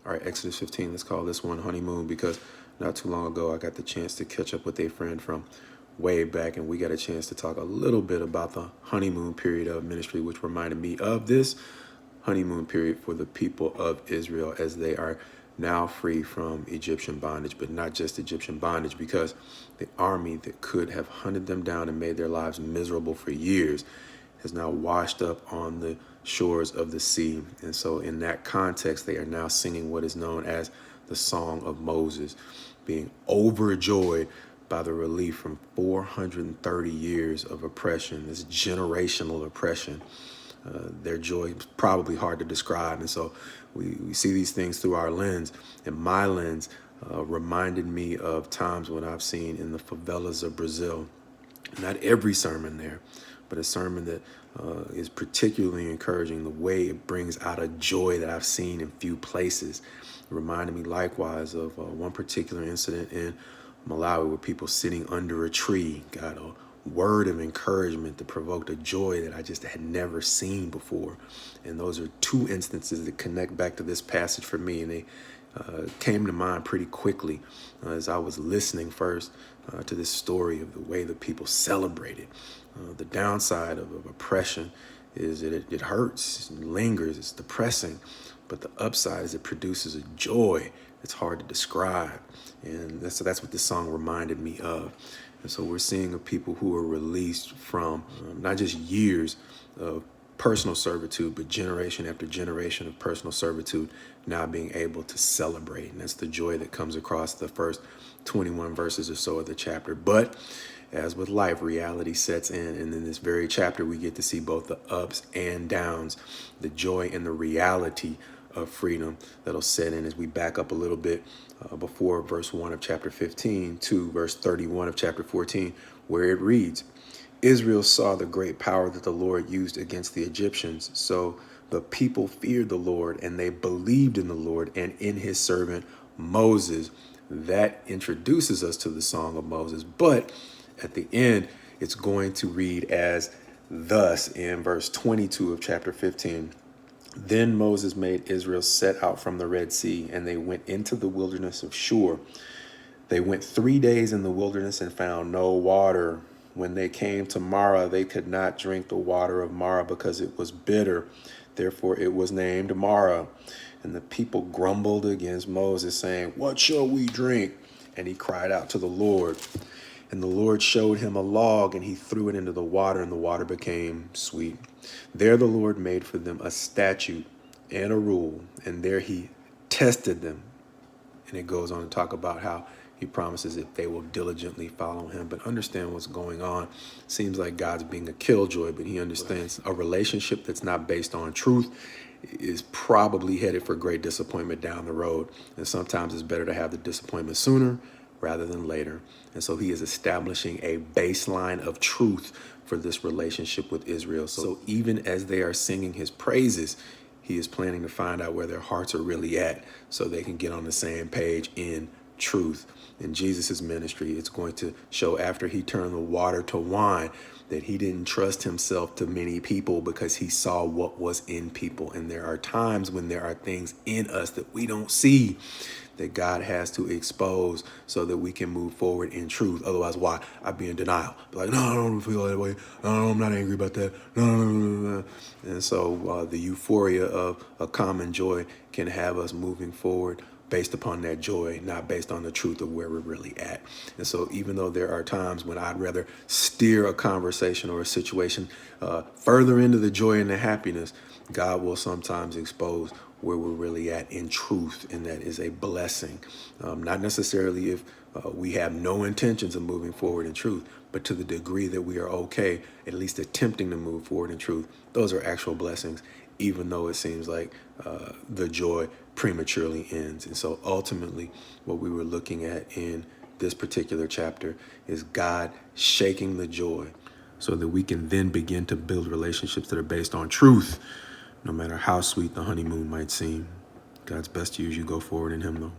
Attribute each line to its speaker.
Speaker 1: All right, Exodus 15, let's call this one honeymoon, because not too long ago I got the chance to catch up with a friend from way back, and we got a chance to talk a little bit about the honeymoon period of ministry, which reminded me of this honeymoon period for the people of Israel as they are now free from Egyptian bondage, but not just Egyptian bondage, because the army that could have hunted them down and made their lives miserable for years has now washed up on the shores of the sea. And so in that context, they are now singing what is known as the Song of Moses, being overjoyed by the relief from 430 years of oppression, this generational oppression. Their joy is probably hard to describe. And so we see these things through our lens. And my lens reminded me of times when I've seen in the favelas of Brazil, not every sermon there, but a sermon that is particularly encouraging, the way it brings out a joy that I've seen in few places. It reminded me likewise of one particular incident in Malawi where people sitting under a tree got a word of encouragement that provoked a joy that I just had never seen before. And those are two instances that connect back to this passage for me, and they came to mind pretty quickly as I was listening first to this story of the way the people celebrated. The downside of oppression is that it hurts, it lingers, it's depressing, but the upside is it produces a joy that's hard to describe. And that's what this song reminded me of. And so we're seeing a people who are released from not just years of personal servitude, but generation after generation of personal servitude, now being able to celebrate. And that's the joy that comes across the first 21 verses or so of the chapter. But as with life, reality sets in. And in this very chapter, we get to see both the ups and downs, the joy and the reality of freedom that'll set in as we back up a little bit before verse 1 of chapter 15 to verse 31 of chapter 14, where it reads, Israel saw the great power that the Lord used against the Egyptians. So the people feared the Lord, and they believed in the Lord and in his servant Moses. That introduces us to the Song of Moses. But at the end, it's going to read as thus in verse 22 of chapter 15. Then Moses made Israel set out from the Red Sea, and they went into the wilderness of Shur. They went 3 days in the wilderness and found no water. When they came to Marah, they could not drink the water of Marah because it was bitter. Therefore it was named Marah. And the people grumbled against Moses, saying, What shall we drink? And he cried out to the Lord. And the Lord showed him a log, and he threw it into the water, and the water became sweet. There the Lord made for them a statute and a rule, and there he tested them. And it goes on to talk about how he promises that they will diligently follow him. But understand what's going on. Seems like God's being a killjoy, but he understands a relationship that's not based on truth is probably headed for great disappointment down the road. And sometimes it's better to have the disappointment sooner rather than later. And so he is establishing a baseline of truth for this relationship with Israel. So even as they are singing his praises, he is planning to find out where their hearts are really at so they can get on the same page in truth. In Jesus's ministry, it's going to show after he turned the water to wine that he didn't trust himself to many people because he saw what was in people. And there are times when there are things in us that we don't see that God has to expose so that we can move forward in truth. Otherwise, why? I'd be in denial. Be like, no, I don't feel that way. No, I'm not angry about that. No. And so the euphoria of a common joy can have us moving forward based upon that joy, not based on the truth of where we're really at. And so even though there are times when I'd rather steer a conversation or a situation further into the joy and the happiness, God will sometimes expose where we're really at in truth, and that is a blessing. Not necessarily if we have no intentions of moving forward in truth, but to the degree that we are okay, at least attempting to move forward in truth, those are actual blessings, even though it seems like the joy prematurely ends. And so ultimately, what we were looking at in this particular chapter is God shaking the joy so that we can then begin to build relationships that are based on truth, no matter how sweet the honeymoon might seem. God's best to you as you go forward in him, though.